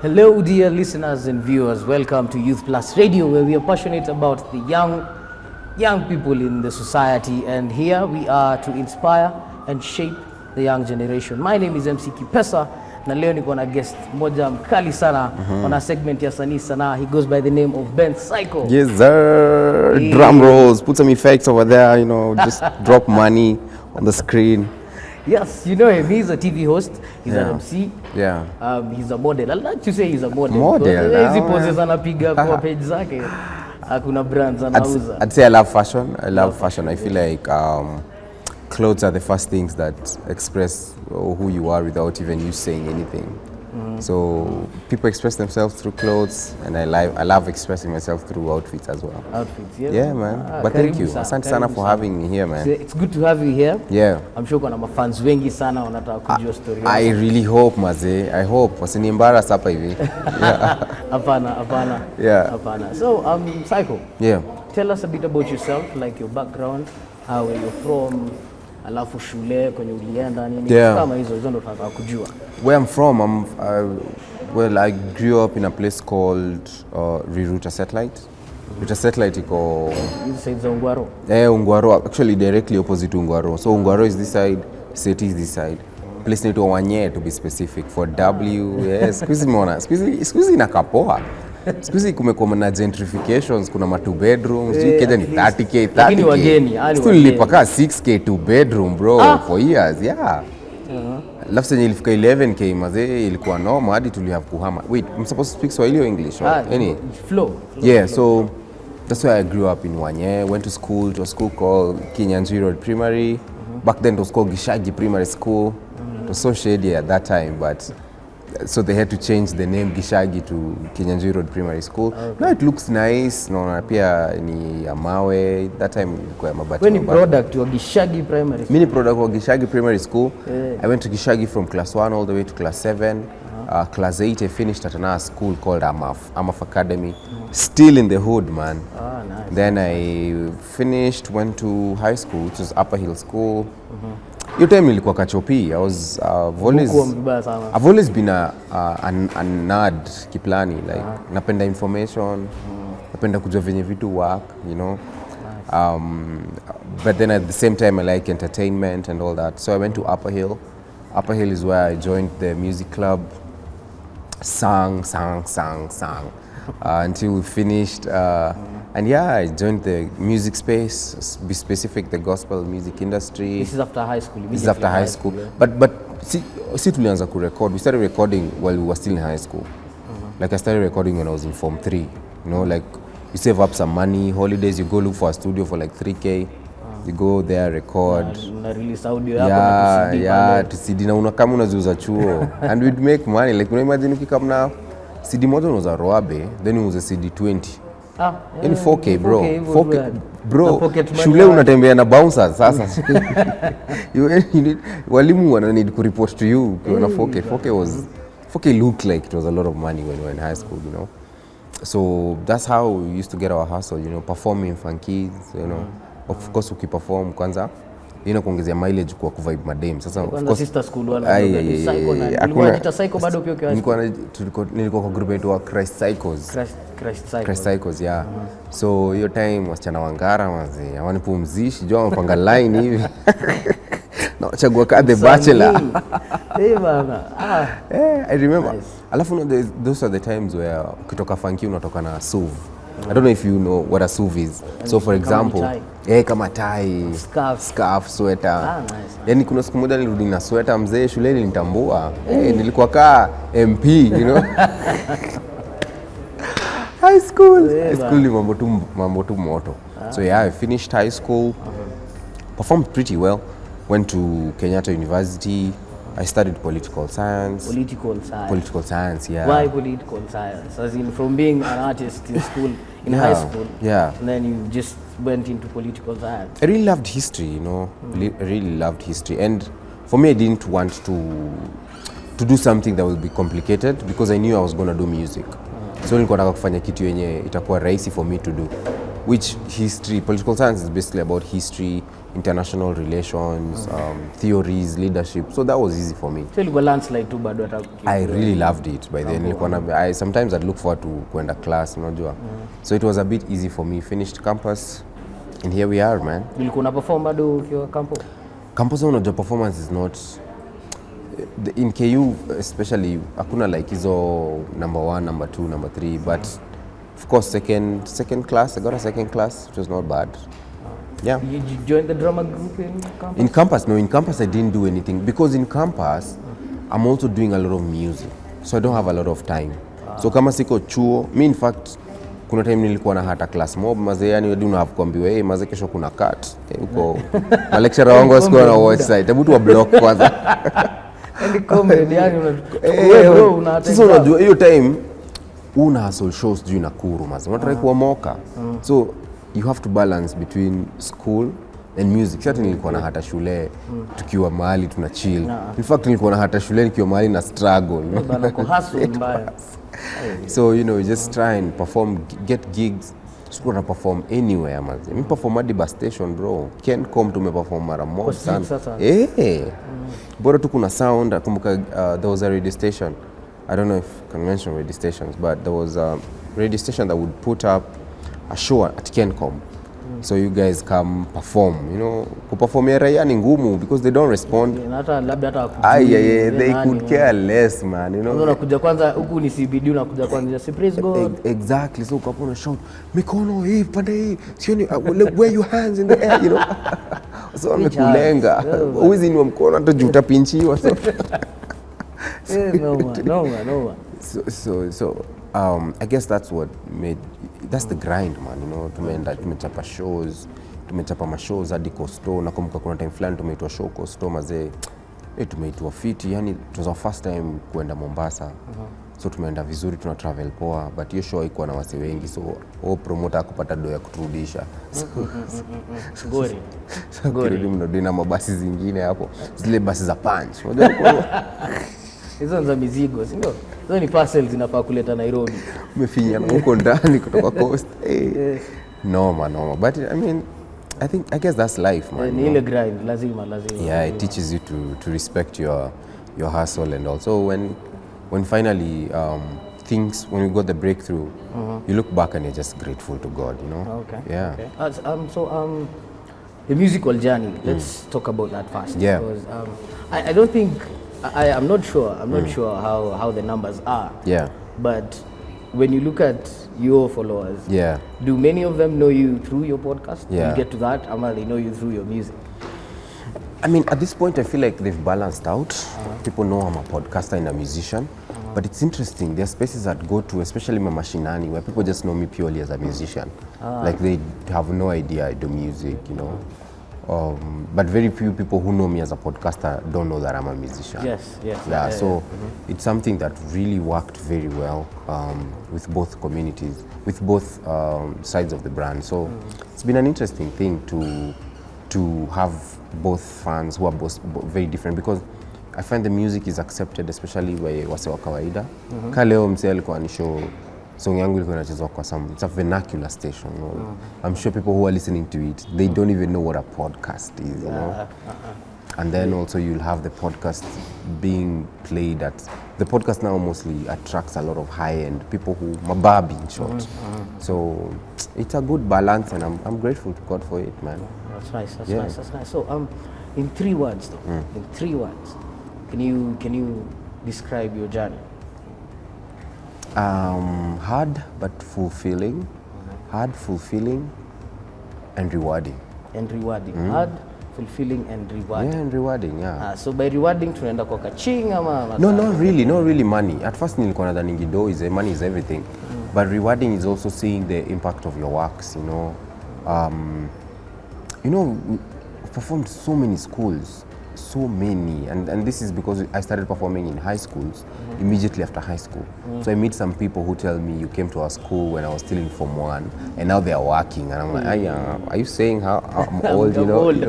Hello dear listeners and viewers, welcome to Youth Plus Radio, where we are passionate about the young people in the society, and here we are to inspire and shape the young generation. My name is MC Kipesa na leo niko na guest moja mkali sana on a segment ya Sanii Sanaa. He goes by the name of Cyco. Yes sir, yeah. Drum rolls, put some effects over there, just drop money on the screen. Yes, you know him. He's a TV host. He's an MC. Yeah. He's a model. I like to say he's a model. Model. Hizi poses anapiga kwa page zake. Kuna brands anauza. I'd say I love fashion. I feel like clothes are the first things that express who you are without even you saying anything. So people express themselves through clothes, and I love expressing myself through outfits as well. Outfits, yeah. Yeah, man. But thank you. Asante sana for having me here, man. So it's good to have you here. Yeah. I'm sure kuna mafans wengi sana wanataka kujua story. I really hope, maze. I hope. Wasiniembarrass hapa hivi. Hapana. Yeah. Hapana. So, Cyco. Yeah. Tell us a bit about yourself, like your background, where you're from, alafu shule kwenye ulienda nini, kama hizo ndo tunataka kujua. Where I'm from, I grew up in a place called Riruta Satellite. Riruta Satellite iko inside za Ungwaro. Ungwaro, actually directly opposite to Ungwaro. So Ungwaro is this side, City is this side. Place naitwa Wanye to be specific, for W. Yes, squeeze inakapoa. Sikuzi kumekuwa na gentrifications, kuna ma 2 bedrooms, keja ni 30k. Lakini wageni, still nilipaka 6k 2 bedroom bro for years, yeah. Alafu senye ilifika 11k maze ilikuwa normal hadi tulihave kuhama. Wait, I'm supposed to speak Swahili or English? Any? Flow. Yeah, so that's why I grew up in Wanye. Went to a school called Joyride Primary. Back then it was called Gishagi Primary School. It was so shady at that time, but so they had to change the name Gishagi to Joyride Primary School. Okay. Now it looks nice. No, pia ni Amawe. That time ilikuwa mabati. When product wa Gishagi Primary School. Mini product wa Gishagi Primary School. Yeah. I went to Gishagi from class 1 all the way to class 7. Class 8 I finished at another school called Amaf Academy. Still in the hood, man. Nice. Then I finished, went to high school, which was Upper Hill School. Your time nilikuwa kachopi. I've always been a nerd kiplani, like napenda information, napenda kujua venye vitu work, Nice. But then at the same time I like entertainment and all that. So I went to Upper Hill. Upper Hill is where I joined the music club. Sang until we finished. And yeah, I joined the music space, be specific, the gospel music industry. This is after high school. This is after high school. Yeah. But see tulianza kurecord. We started recording while we were still in high school. Like I started recording when I was in Form 3. Like you save up some money, holidays, you go look for a studio for like 3k. You go there, record. Na release audio yako na to CD na kama unaziuza chuo. And we'd make money. Like imagine ukikam na CD moja unauza roabe, then unauza CD 20. In 4K bro. 4K bro. Shule unatembea na bouncers sasa. You need walimu wana need to report to you na 4K. 4K looked like it was a lot of money when we were in high school, So that's how we used to get our hustle, performing funky, Of course ukiperform kwanza kuongezea mileage kwa kuvibe madem. Sasa of course sister school wala Cyco na ulikuwa Cyco bado pia ukiwa nilikuwa kwa group yetu wa Christ Cycos, yeah. So hiyo time wasichana wangara mazee hawanipumzishi jo wamepanga line hivi na chagua ka the bachelor. Bana. I remember. Nice. Alafu those are the times where ukitoka funky unatoka na SUV. I don't know if you know what a SUV is. So for example, kama tie, scarf, sweater. Nice. Yani kuna siku moja nilirudi na sweater mzee shuleni nilitambua. Nilikuwa ka MP, High school ni mambo tu moto. So yeah, I finished high school. Performed pretty well. Went to Kenyatta University. I studied political science. Political science, yeah. Why political science? As in from being an artist in school, high school. Yeah. And then you just went into political science. I really loved history, I really loved history. And for me, I didn't want to do something that would be complicated because I knew I was going to do music. So nilikuwa nataka kufanya kitu yenye itakuwa rahisi for me to do. Which history, political science is basically about history, international relations, theories, leadership. So that was easy for me. So you got landslide too, but I really loved it by then. Sometimes I'd look forward to going to class, So it was a bit easy for me. Finished campus, and here we are, man. Ulikuwa una perform bado ukiwa campus? Campus unajua performance is not in KU especially hakuna like hizo number 1, number 2, number 3, but of course second class, I got a second class, which was not bad. Yeah. Did you join the drama group in campus? In campus, no. In campus, I didn't do anything because in campus, I'm also doing a lot of music, so I don't have a lot of time. So kama siko chuo, me in fact, kuna time nilikuwa na hata class mob mazee, yani wewe una have kuambiwa mazee kesho kuna cut huko. Ma lecturer wangu wasikuwa na watch site, hebu tu block kwanza. Ndi comedy yani wewe una sasa unajua hiyo time una hustle shows juu Nakuru mazee. Unataka kuomoka. So you have to balance between school and music. Sasa nilikuwa na hata shule tukiwa mahali tuna chill. In fact nilikuwa na hata shule nikiwa mahali na struggle. Bana ko hustle mbaya. So just try and perform, get gigs. Sikuwa na perform anywhere mazi. Mimi perform at the bus station bro. Can't come to me perform mara moja sana. Bora tu kuna sound. Kumbuka there was a radio station. I don't know if I can mention radio stations, but there was a radio station that would put up a show at Kencom. So you guys come perform, kuperformia raia ni ngumu because they don't respond. Hata labda hata they could care less man, Unakuja kwanza huku ni CBD, unakuja kwanza praise God. Exactly. So ukapona shout mikono hii pande hii, sioni where your hands in the air, So amekulenga. Uwezi ni mkono hata juu utapinchiwa so. No. So I guess that's the grind man, tumechapa shows, mashows hadi Costo. Nakumbuka kuna time fulani tumeitwa show Costo mazee, tumeitwa fiti, yani it was our first time kuenda Mombasa. So tumeenda vizuri, tuna travel poa, but hiyo show haikuwa na wase wengi, so promoter akupata doa ya kuturudisha. Gori mnarudi na mabasi zingine hapo, zile basi za punch, unajua hizo za mizigo, si ndio? Hizo ni parcels zinafaa kuleta Nairobi. Umefinya huko ndani kutoka coast. Noma. But I guess that's life, man. Ni ile grind, lazima. Yeah, it teaches you to respect your hustle, and also when finally when you got the breakthrough, you look back and you're just grateful to God, Okay. Yeah. Okay. The musical journey. Let's talk about that first. Yeah. Because I don't think I'm not sure how the numbers are. Yeah. But when you look at your followers, do many of them know you through your podcast? Yeah. You get to that, or they know you through your music? At this point, I feel like they've balanced out. People know I'm a podcaster and a musician. But it's interesting, there are spaces I'd go to, especially my Mashinani, where people just know me purely as a musician. Like they have no idea I do music, But very few people who know me as a podcaster don't know that I'm a musician. Yes. Yeah, so it's something that really worked very well with both communities, with both sides of the brand. So it's been an interesting thing to have both fans who are both very different, because I find the music is accepted, especially by wase wa kawaida. Leo msee alikuwa ni show song yangu ilikuwa inachezwa kwa it's a vernacular station. I'm sure people who are listening to it, they don't even know what a podcast is, And then also you'll have the podcast being played at, the podcast now mostly attracts a lot of high-end people who, mababi in short. So it's a good balance, and I'm grateful to God for it, man. That's nice. So in 3 words though, in 3 words, can you describe your journey? Hard but fulfilling. Hard, fulfilling, and rewarding. Hard, fulfilling, and rewarding. Yeah, and rewarding, yeah. So by rewarding tunaenda kwa kaching ama? No, not really money. At first nilikuwa nadhani money is everything. But rewarding is also seeing the impact of your works, I've performed so many schools. So many, and this is because I started performing in high schools immediately after high school. So I meet some people who tell me, you came to our school when I was still in Form 1 and now they are working, and I'm like, are you saying how I'm old, old.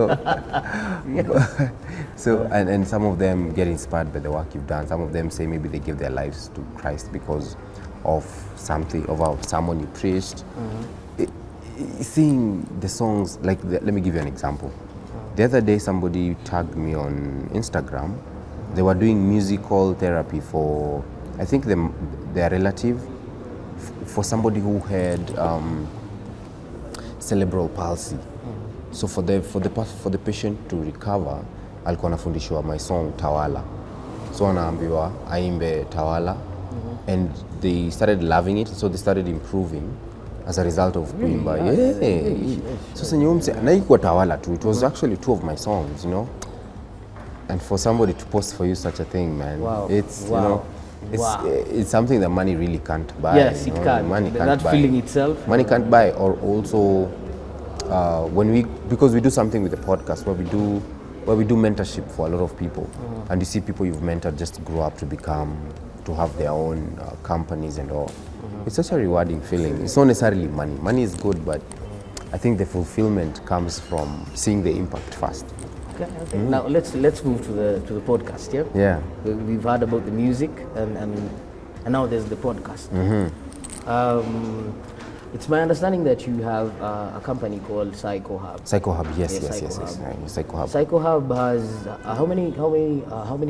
So and some of them get inspired by the work you've done. Some of them say maybe they give their lives to Christ because of someone you preached. Seeing the songs, let me give you an example. the other day somebody tagged me on Instagram. They were doing musical therapy for, I think, their relative, for somebody who had cerebral palsy. So for the patient to recover, alikuwa anafundishwa my song Tawala. So anaambiwa aimbe Tawala, and they started loving it, so they started improving as a result of kuimba. So senyumse naikuwa Tawala too. It was actually 2 of my songs, you know. And for somebody to post for you such a thing, man, it's you know, it's something that money really can't buy. Yes, it can. Money can't that buy. feeling itself. Money can't buy. Or also, because we do something with the podcast where we do mentorship for a lot of people, and you see people you've mentored just grow up to have their own companies and all. It's such a rewarding feeling. It's not necessarily money. Money is good, but I think the fulfillment comes from seeing the impact first. Okay. Now let's move to the podcast. Yeah. We've heard about the music and now there's the podcast. It's my understanding that you have a company called Cyco Hub. Cyco Hub, yes. Cyco Hub. Cyco Hub has how many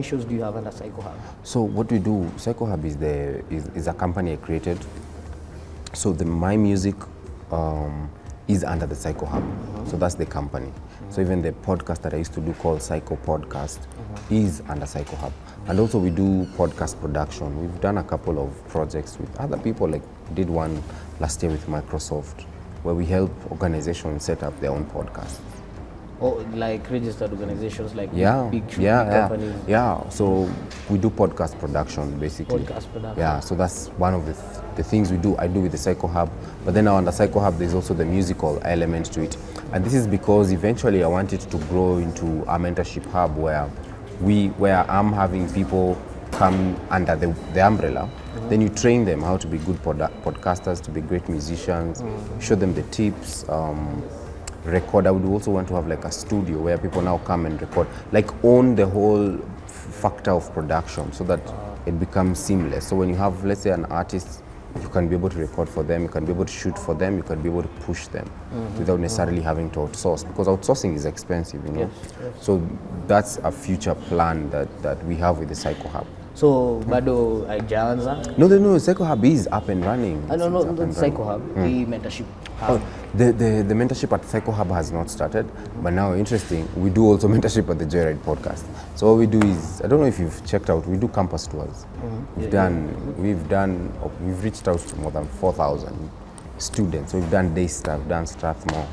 shows do you have under Cyco Hub? So what we do, Cyco Hub is a company I created. So my music is under the Cyco Hub. So that's the company. So even the podcast that I used to do called Cyco Podcast is under Cyco Hub. And also we do podcast production. We've done a couple of projects with other people, like we did one last year with Microsoft, where we help organizations set up their own podcasts. Or like registered organizations, like big companies? Yeah, so we do podcast production, basically. Podcast production. Yeah, so that's one of the things we do. I do with the Cyco Hub, but then now under Cyco Hub, there's also the musical element to it. And this is because eventually I wanted to grow into a mentorship hub where I'm having people come under the umbrella. Then you train them how to be good podcasters, to be great musicians, show them the tips, record. I would also want to have like a studio where people now come and record, like own the whole factor of production so that it becomes seamless. So when you have, let's say, an artist, you can be able to record for them, you can be able to shoot for them, you can be able to push them without necessarily having to outsource, because outsourcing is expensive, you know. Yes. So that's a future plan that we have with the Cyco Hub. So bado haijaanza? No, Cyco Hub is up and running. No, the Cyco Hub, the mentorship hub. The mentorship at Cyco Hub has not started, but now interesting, we do also mentorship at the Joyride podcast. So what we do is, I don't know if you've checked out, we do campus tours. We've reached out to more than 4,000 students. So we've done Daystar, we've done Strathmore,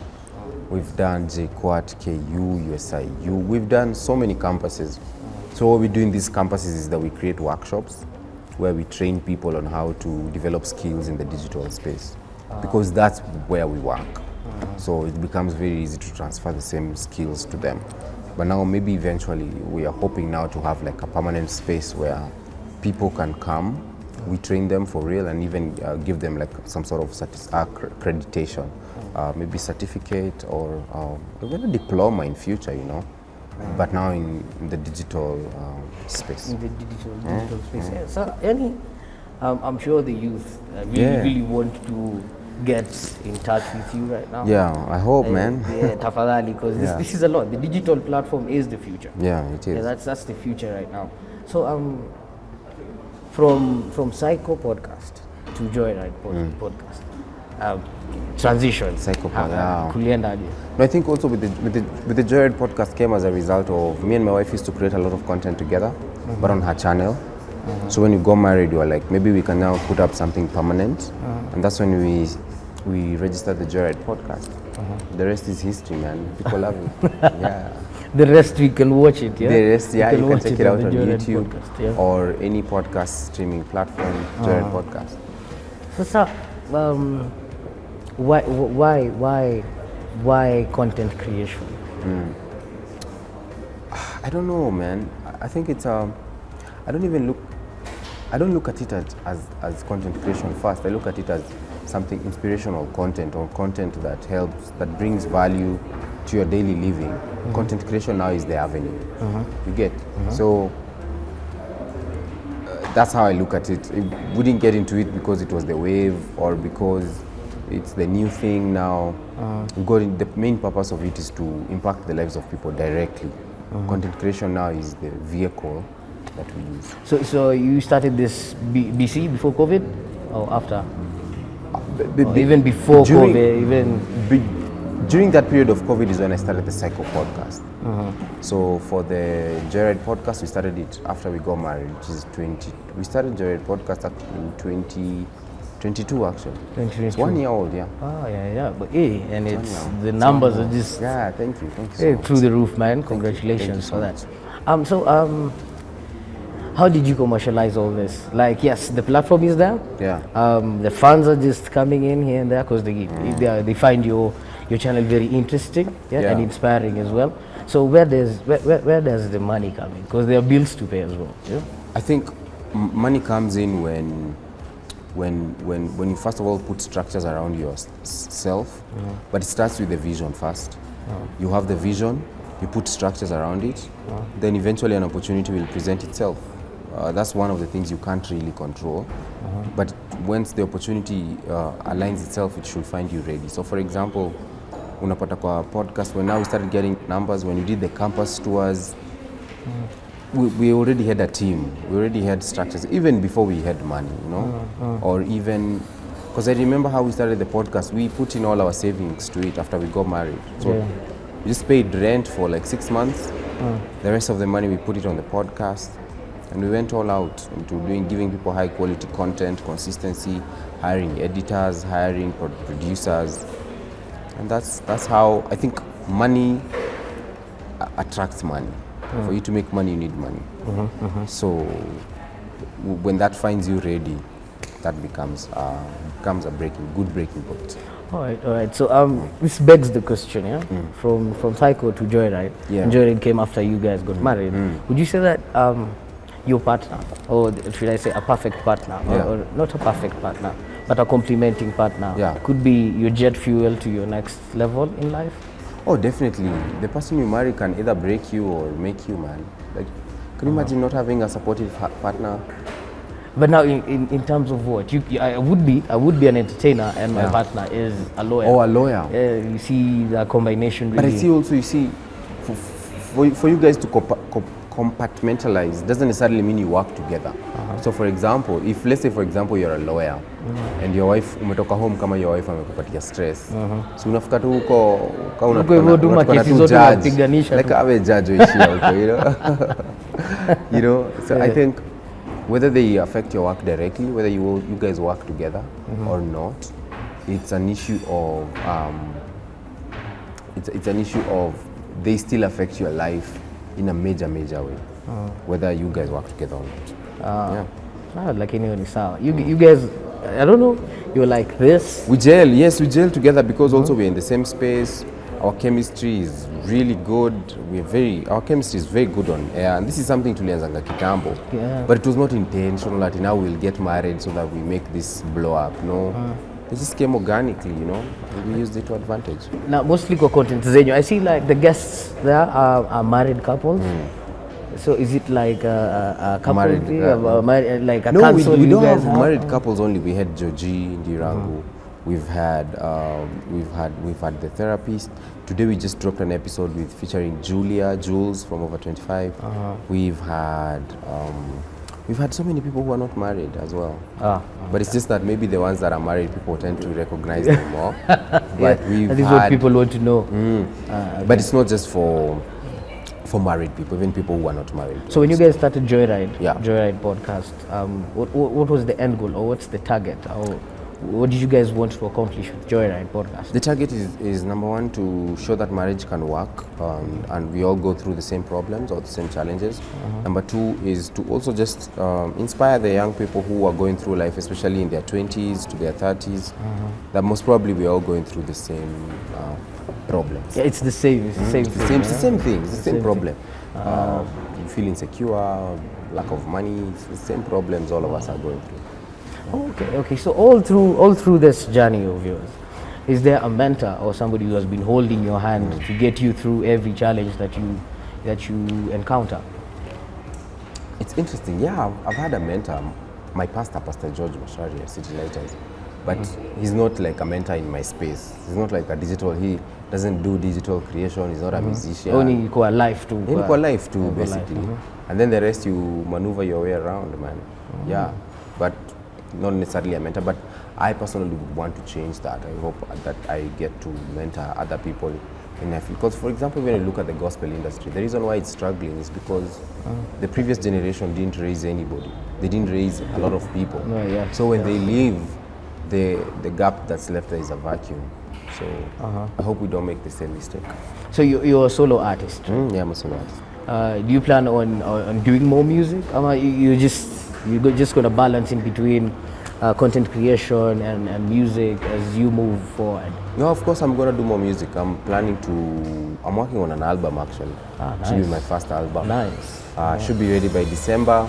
we've done JKUAT, KU, USIU. We've done so many campuses. So what we do in these campuses is that we create workshops where we train people on how to develop skills in the digital space, because that's where we work. So it becomes very easy to transfer the same skills to them. But now maybe eventually we are hoping now to have like a permanent space where people can come, we train them for real, and even give them like some sort of accreditation, maybe certificate or even a diploma in future, you know. But now in the digital space. In the digital space. Yeah. So I'm sure the youth really want to get in touch with you right now. Yeah, I hope, man. Yeah, tafadhali, because this is a lot. The digital platform is the future. Yeah, it is. Yeah, that's the future right now. So from Cyco podcast to Joyride podcast. Transition. Cyco, kuliendaje? No, I think also with the Joyride podcast came as a result of me and my wife used to create a lot of content together, but on her channel. So when you got married, you were like, maybe we can now put up something permanent, and that's when we registered the Joyride podcast. The rest is history, man. People love it. Yeah. The rest we can watch it. Yeah. The rest, yeah, you can check it out on Joyride YouTube podcast, or any podcast streaming platform. Joyride podcast. So, why content creation? I don't know, man. I think it's I don't look at it as content creation first. I look at it as something inspirational content, or content that helps, that brings value to your daily living. Content creation now is the avenue. You get? So that's how I look at it. I wouldn't get into it because it was the wave, or because it's the new thing now. The main purpose of it is to impact the lives of people directly. Content creation now is the vehicle that we use. So you started this BC before COVID or after? Or even before COVID, during that period of COVID is when I started the Cyco podcast. So for the Joyride podcast, we started it after we got married, which is we started Joyride podcast in 2022 actually. 2022. It's 1 year old, yeah. Oh yeah. But and it's the numbers are just thank you so much. Through the roof, man. Congratulations for that. How did you commercialize all this? Like, yes, the platform is there. Yeah. The funds are just coming in here and there because they find your channel very interesting, and inspiring as well. So where does the money come in? Because there are bills to pay as well. Yeah. I think money comes in when you first of all put structures around yourself, but it starts with the vision first. You have the vision, you put structures around it, then eventually an opportunity will present itself. That's one of the things you can't really control. But once the opportunity aligns itself, it should find you ready. So for example, unapata kwa podcast, when now we started getting numbers, when we did the campus tours, we already had a team. We already had structures, even before we had money, you know? Or even, because I remember how we started the podcast, we put in all our savings to it after we got married. So we just paid rent for like 6 months. The rest of the money we put it on the podcast. And we went all out into giving people high quality content, consistency, hiring editors, hiring producers. And that's how I think money attracts money. For you to make money, you need money. So when that finds you ready, that becomes a good breaking point. All right. So this begs the question, from Cyco to Joyride. And Joyride came after you guys got married. Would you say that your partner, or should I say a perfect partner, or not a perfect partner, but a complementing partner, could be your jet fuel to your next level in life? Oh, definitely. The person you marry can either break you or make you, man. Like, can you imagine not having a supportive partner? But now, in terms of what, I would be an entertainer, and my partner is a lawyer. Oh, a lawyer. You see the combination. Really. But I see also, for you guys to compartmentalize doesn't necessarily mean you work together. So for example, if let's say for example you're a lawyer and your wife umetoka home kama your wife amekupatia stress, so unafika tu huko kama unataka tu judge like awe judge ishia huko, you know. So I think whether they affect your work directly, whether you guys work together or not, it's an issue of it's an issue of they still affect your life in a major way, whether you guys work together or not. Like anyone sawa. You guys, I don't know, you're like this. We gel together because also we're in the same space. Our chemistry is really good. Our chemistry is very good on air, and this is something tulianzanga kitambo. But it was not intentional that now we'll get married so that we make this blow up. No. It just came organically, you know, and we used it to advantage. Now, mostly for content zenyu, I see like the guests there are married couples. So is it like a couple? Like a no, council? We don't have married couples only. We had Joji, Ndirangu. We've had the therapist. Today we just dropped an episode featuring Jules from Over 25. We've had so many people who are not married as well. But it's just that maybe the ones that are married, people tend to recognize them more. But that is what people want to know. But it's not just for married people, even people who are not married. So when you guys started Joyride, Joyride podcast, what was the end goal, or what's the target? What did you guys want to accomplish with Joyride podcast? The target is number one, to show that marriage can work, and we all go through the same problems or the same challenges. Number two is to also just inspire the young people who are going through life, especially in their 20s to their 30s, that most probably we're all going through the same problems. It's the same. It's the same thing. It's the same thing. It's the same problem. You feel insecure, lack of money. It's the same problems all of us are going through. Okay. So all through this journey of yours, is there a mentor or somebody who has been holding your hand to get you through every challenge that you encounter? It's interesting. Yeah, I've had a mentor. My pastor, Pastor George Mashari at City Lighters. but he's not like a mentor in my space. He's not like a digital, he doesn't do digital creation, he's not a musician. Only kwa life too. Kwa life too, basically. And then the rest you maneuver your way around, man. Yeah, but not necessarily a mentor, but I personally would want to change that. I hope that I get to mentor other people in my field. Because, for example, when you look at the gospel industry, the reason why it's struggling is because the previous generation didn't raise anybody. They didn't raise a lot of people. So when they leave, the gap that's left there is a vacuum. So I hope we don't make the same mistake. So you're a solo artist? Yeah, I'm a solo artist. Do you plan on doing more music? You're just going to balance in between content creation and music as you move forward? No, of course I'm going to do more music. I'm working on an album actually. Nice. Should be my first album. Nice. Should be ready by December.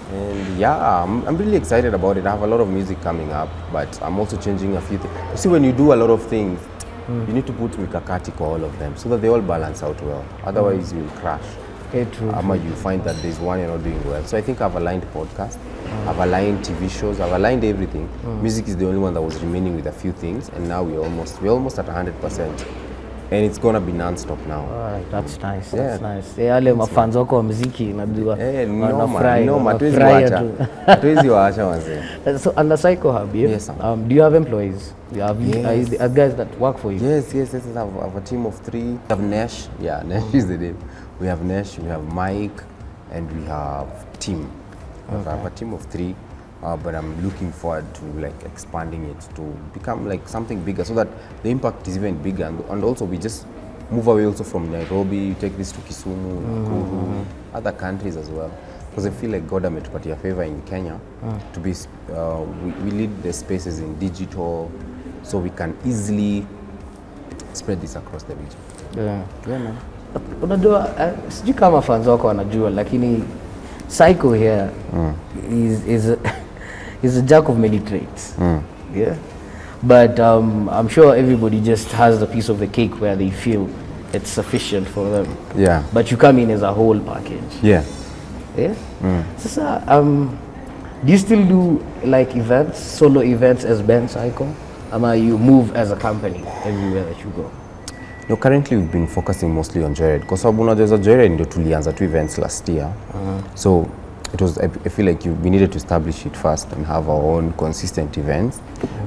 And yeah, I'm really excited about it. I have a lot of music coming up, but I'm also changing a few things. You see, when you do a lot of things, you need to put mikakati for all of them so that they all balance out well. Otherwise, you'll crash. Okay, true. You find that there's one you're not doing well. So I think I've aligned podcast, I've aligned TV shows, I've aligned everything. Music is the only one that was remaining with a few things, and now we're almost at 100%. And it's gonna be non-stop now. Alright, that's nice. That's nice. Wale mafans wako wa muziki najua. Hatuwezi waacha wazee. So under Cyco Hub, yes, do you have employees? Are guys that work for you? Yes. I have a team of 3. We have Nesh. Yeah, Nesh is the name. We have Nesh, we have Mike, and we have Tim. I have a team of 3. But I'm looking forward to like expanding it to become like something bigger so that the impact is even bigger, and also we just move away also from Nairobi, take this to Kisumu, Nakuru, other countries as well, because I feel like God ametupatia favor in Kenya to be we lead the spaces in digital, so we can easily spread this across the region. Yeah man. Unajua sijui kama fans wako wanajua, lakini Cyco here is a jack of many trades. Yeah, but I'm sure everybody just has a piece of the cake where they feel it's sufficient for them. Yeah. But you come in as a whole package. Yeah. Yeah. So do you still do like events, solo events as Ben Cyco? You move as a company everywhere that you go? No, currently we've been focusing mostly on Joyride. Because there's a Joyride ndio tulianza 2 events last year. So it was, I feel like we needed to establish it first and have our own consistent events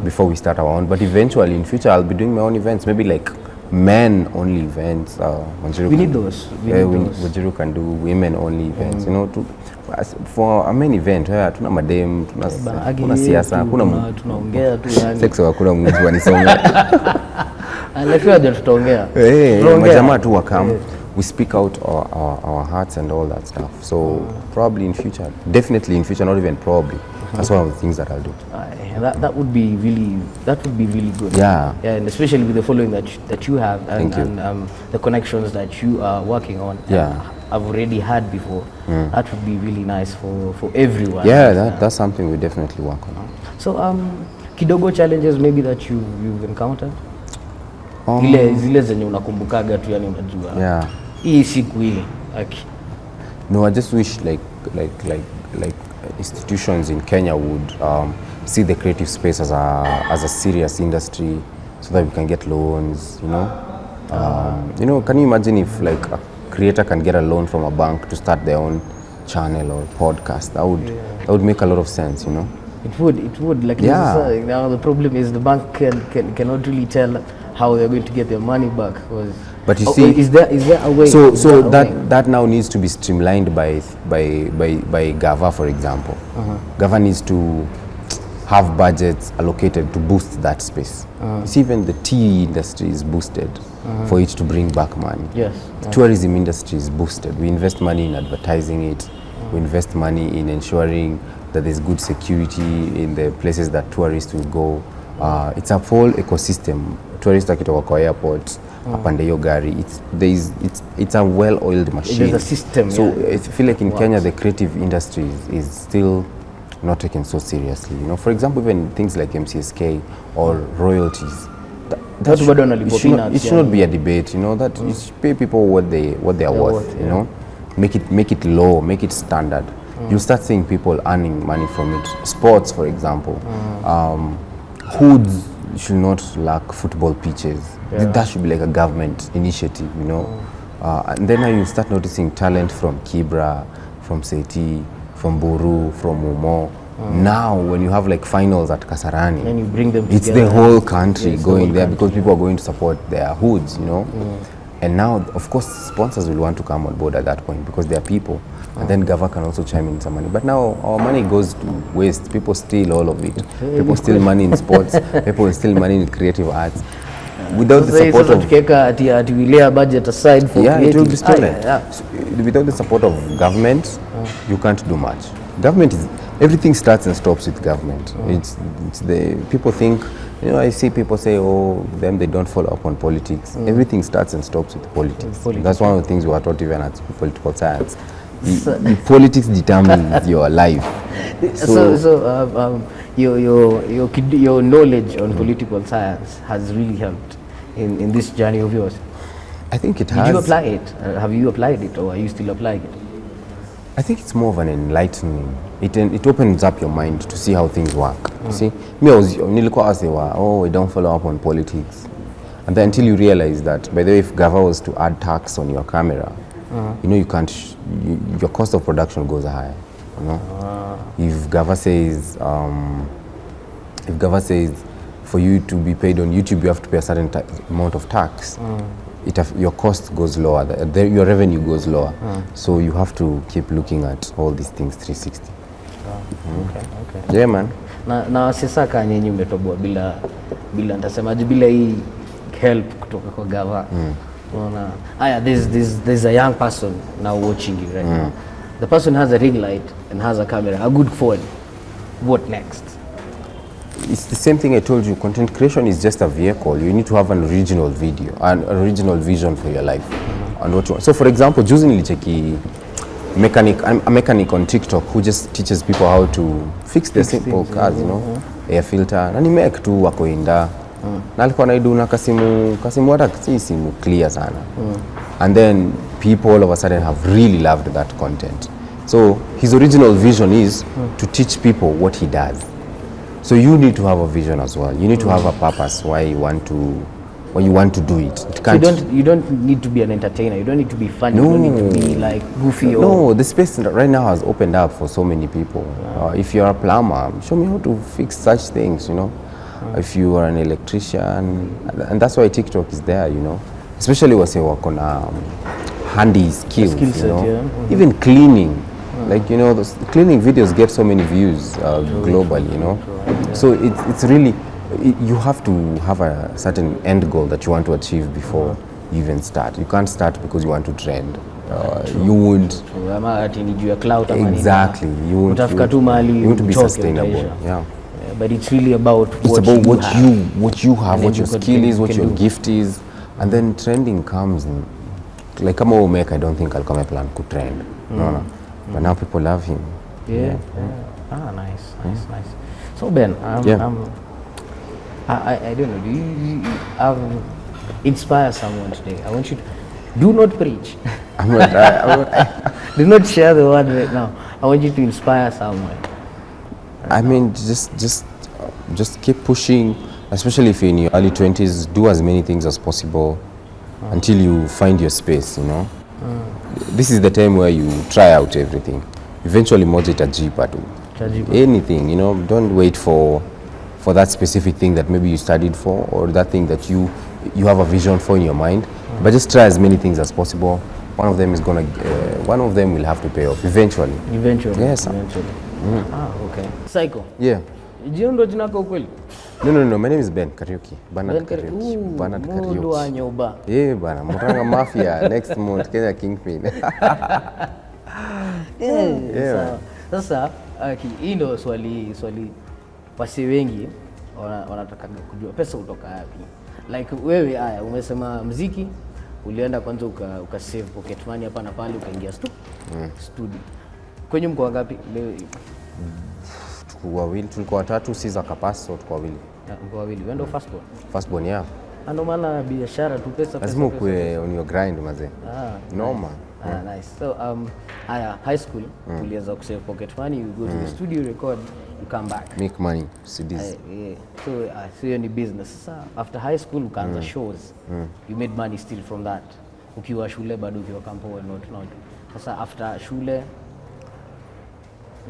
before we start our own. But eventually in future I'll be doing my own events, maybe like men only events. We need those. Wajiru can do women only events. You know, for a main event, tuna madem, tuna siasa, tunaongea tu yani. Sex hakuna mtu anisonga. Alafu tutaongea. Majamaa tu wakam. We speak out our hearts and all that stuff. So probably in future, definitely in future, not even probably. That's one of the things that I'll do. That would be really good. Yeah. And especially with the following that you have and the connections that you are working on. I've already had before. That would be really nice for everyone. Yeah, that's something we definitely work on. So kidogo challenges maybe that you've encountered. Zile zenye unakumbukaga tu yani unajua. Yeah. Hii siku ile. No, I just wish like institutions in Kenya would see the creative space as a serious industry so that we can get loans, you know. You know, can you imagine if like a creator can get a loan from a bank to start their own channel or podcast? That would make a lot of sense, you know. It would. Like now the problem is the bank cannot really tell how they're going to get their money back. But you see, is there a way? So that now needs to be streamlined by Gava, for example. Gava needs to have budgets allocated to boost that space. You see, even the tea industry is boosted for it to bring back money. Yes. The tourism industry is boosted. We invest money in advertising it. We invest money in ensuring that there's good security in the places that tourists will go. It's a full ecosystem. Tourists akitoka kwa airport, apande hiyo gari. It's a well-oiled machine. There's a system. So I feel like in Kenya the creative industry is still not taken so seriously. You know, for example, even things like MCSK or royalties. It should not be a debate. You know, that you should pay people what they are worth. You know, make it low, make it standard. You'll start seeing people earning money from it. Sports, for example. hoods should not lack football pitches. That should be like a government initiative, you know. And then now you start noticing talent from Kibra, from Seti, from Buru, from Umo. Now when you have like finals at Kasarani, and you bring them together, it's the whole country going there because people are going to support their hoods, you know. And now, of course, sponsors will want to come on board at that point because they are people. And then Gava can also chime in some money. But now our money goes to waste. People steal all of it. People steal money in sports. People steal money in creative arts. Without the support of... we lay a budget aside for it will be stolen. So, without the support of government, you can't do much. Government is... Everything starts and stops with government. It's the... People think... You know, I see people say, oh, they don't follow up on politics. Everything starts and stops with politics. That's one of the things we are taught even at political science. The politics determines your life. Your knowledge on political science has really helped in this journey of yours. I think it has. Did you apply it? Have you applied it, or are you still applying it? I think it's more of an enlightening. It opens up your mind to see how things work. You see, me, I say, oh, we don't follow up on politics, and then until you realize that, by the way, if Gava was to add tax on your camera, you know, you can't. Your cost of production goes high. You know, if Gava says, for you to be paid on YouTube, you have to pay a certain amount of tax. Your cost goes lower, your revenue goes lower. So you have to keep looking at all these things 360. Okay. Yeah, man. Na sasa kanyenyi umetoboa bila nitasemaje, bila hii help kutoka kwa Gava. Unaona, there's a young person now watching you right now. The person has a ring light and has a camera, a good phone. What next? It's the same thing I told you. Content creation is just a vehicle. You need to have an original video, an original vision for your life, and what you want. So, for example, juzi nilicheki a mechanic on TikTok who just teaches people how to fix their simple cars, you know, air filter. Na ni make tu wako inda. Na alikuwa anaidu na kasimu hata si simu clear sana. And then people all of a sudden have really loved that content. So his original vision is to teach people what he does. So you need to have a vision as well. You need to have a purpose why you want to do it. So you don't need to be an entertainer. You don't need to be funny. No. You don't need to be like goofy. No, the space right now has opened up for so many people. If you're a plumber, show me how to fix such things, you know. If you are an electrician, and that's why TikTok is there, you know. Especially when you work on handy skills, you know. Even cleaning. Like, you know, those cleaning videos get so many views globally, you know. So it's really, you have to have a certain end goal that you want to achieve before you even start. You can't start because you want to trend. You won't. Exactly. You want to be sustainable. Yeah. But it's really about what you have, what your skill is, what your gift is, and then trending comes. Like come over make, I don't think I'll come a plan to trend. No. But now people love him. Yeah. Nice. So Ben, I don't know. Do you inspire someone today? I want you to do not preach. Do not share the word right now. I want you to inspire someone. I mean, just keep pushing, especially if you're in your early 20s. Do as many things as possible until you find your space. You know. This is the time where you try out everything. Eventually, moja itajipa tu. Anything, you know. Don't wait for that specific thing that maybe you studied for, or that thing that you have a vision for in your mind. But just try as many things as possible. One of them will have to pay off eventually. Yes. Eventually. Okay. Cyco. Yeah. Jina ndo jina lako kweli? No. My name is Ben Kariuki. Bernard Kariuki. Mundu wa nyoba. Yeah, bana. Muranga Mafia. Next month, Kenya Kingpin. Yeah. Sasa, hii ndo swali wasi wengi wanataka kujua pesa kutoka wapi. Like wewe umesema muziki, ulienda kwanza ukasave pocket money hapa na pale, ukaingia studio. Kwenye mko wangapi leo? Tulikuwa watatu, si za kapasi, so tulikuwa wawili. Mko wawili. Wewe ndo first born, yeah. Ndio maana biashara tu pesa. Lazima ukue on your grind mazee. Noma. Nice. So high school, ulianza kusave pocket money, you go to the studio, record, you come back. Make money, CDs. Yeah. So hiyo ni business. Sasa after high school ukaanza shows. You made money still from that. Ukiwa shule bado ukiwa kampo not. Sasa after shule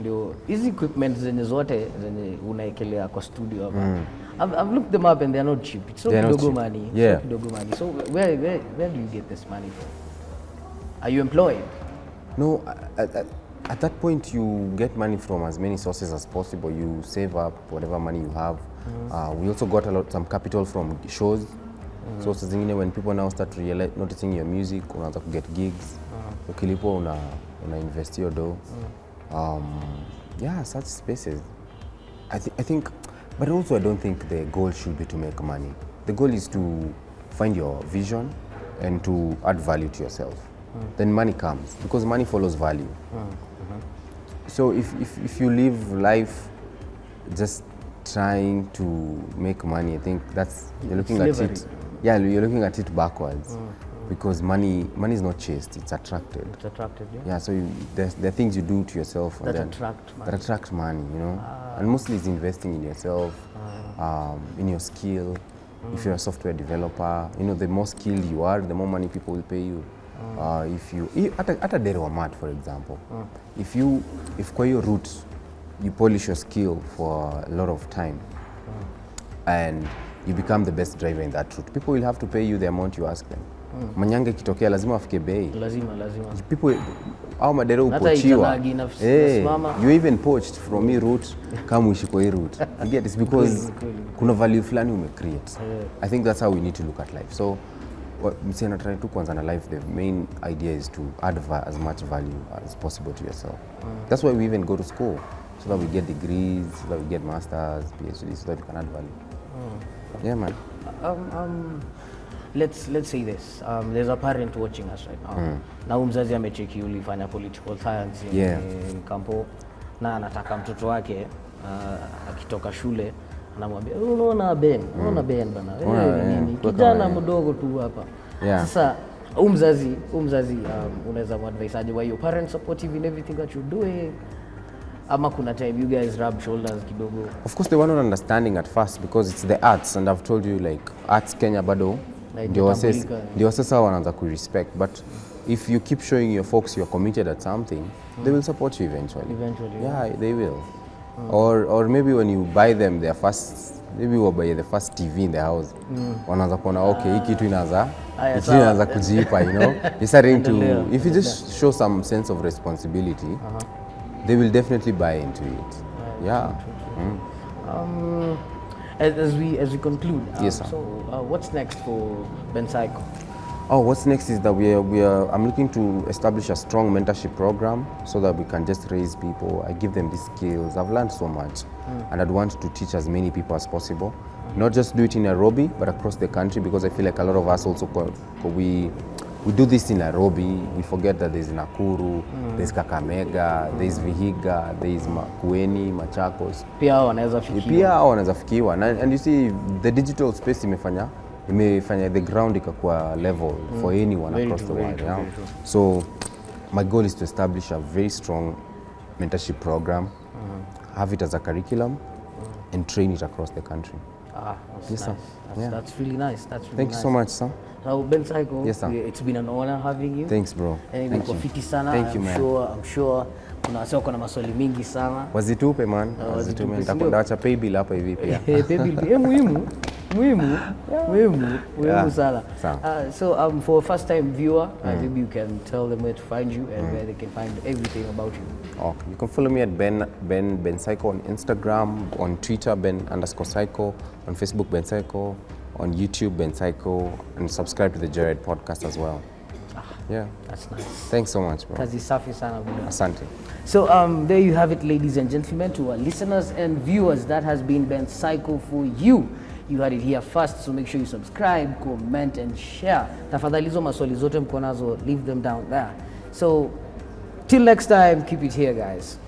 ndio hizi equipment zenye zote zenye unaekelea kwa studio hapa. I've looked them up and they're not cheap. It's not kidogo money. Yeah. It's not kidogo money. So where do you get this money from? Are you employed? No, at that point you get money from as many sources as possible. You save up whatever money you have. We also got some capital from shows. So zingine when people now start noticing your music, unaanza to get gigs. Ukilipo una invest your dough. Yeah, such spaces. I think, but also I don't think the goal should be to make money. The goal is to find your vision and to add value to yourself. Then money comes because money follows value. So if you live life just trying to make money, I think you're looking slavery. at it. Yeah, you're looking at it backwards. Because money is not chased; it's attracted. It's attracted, yeah. Yeah, so there are things you do to yourself that attract money. You know, and mostly it's investing in yourself, in your skill. If you're a software developer, you know, the more skilled you are, the more money people will pay you. If you at a dero mat, for example, if kwa your route you polish your skill for a lot of time, and you become the best driver in that route, people will have to pay you the amount you ask them. Manyanga kitokea lazima afike bei. Lazima. People au madero upochiwa. You even poached from me route kama uishi kwa hii route. You get this because kuna value fulani create. I think that's how we need to look at life. So msena try to kuanza na life, the main idea is to add as much value as possible to yourself. That's why we even go to school, so that we get degrees, so that we get masters, PhDs, so that we can add value. Yeah, man. Let's say this. There's a parent watching us right now. Na mzazi amecheki ulifanya political science in kampo na anataka mtoto wake akitoka shule anamwambia unaona Ben bana. Nini? Kijana mdogo tu hapa. Sasa mzazi unaweza advise aje, why your parents supportive in everything that you're doing? Ama kuna time you guys rub shoulders kidogo? Of course they were not understanding at first because it's the arts, and I've told you like arts Kenya bado ndio sasa wanaanza ku respect, but if you keep showing your folks you're committed at something, they will support you eventually. Yeah, they will. Or maybe when you buy them their first, maybe we'll buy the first TV in the house, wanaanza kuona okay hii kitu inaanza kujipa, you know. You're starting to, if you just show some sense of responsibility, they will definitely buy into it. Yeah. As we conclude, yes, sir. So what's next for Ben Cyco? What's next is that I'm looking to establish a strong mentorship program so that we can just raise people. I give them these skills. I've learned so much, and I'd want to teach as many people as possible. Not just do it in Nairobi, but across the country, because I feel like a lot of us also we do this in Nairobi. We forget that there's Nakuru, there's Kakamega, there's Vihiga, there's Makueni, Machakos. Pia wanaweza fikiwa. And you see the digital space imefanya the ground ikakuwa level for anyone across the world. Yeah? So my goal is to establish a very strong mentorship program, have it as a curriculum, and train it across the country. That's nice. That's really nice. Thank you so much, sir. So Ben Cyco, yes, sir. It's been an honor having you. Thanks, bro. Thank you. Thank you, man. I'm sure kuna wasio kuna maswali mingi sana. Wazitupe man. Wazitupe. Nitakwenda pay bill hapa hivi pia. Pay bill. Muhimu sana. So for first time viewer, maybe you can tell them where to find you and where they can find everything about you. Okay. You can follow me at Ben Cyco on Instagram, on Twitter Ben_Cyco, on Facebook Ben Cyco, on YouTube Ben Cyco, and subscribe to the Joyride podcast as well. Yeah. That's nice. Thanks so much, bro. Kazi safi sana bro. Asante. So there you have it, ladies and gentlemen, to our listeners and viewers. That has been Ben Cyco for you. You heard it here first, so make sure you subscribe, comment and share. Tafadhali hizo maswali zote mko nazo, leave them down there. So till next time, keep it here guys.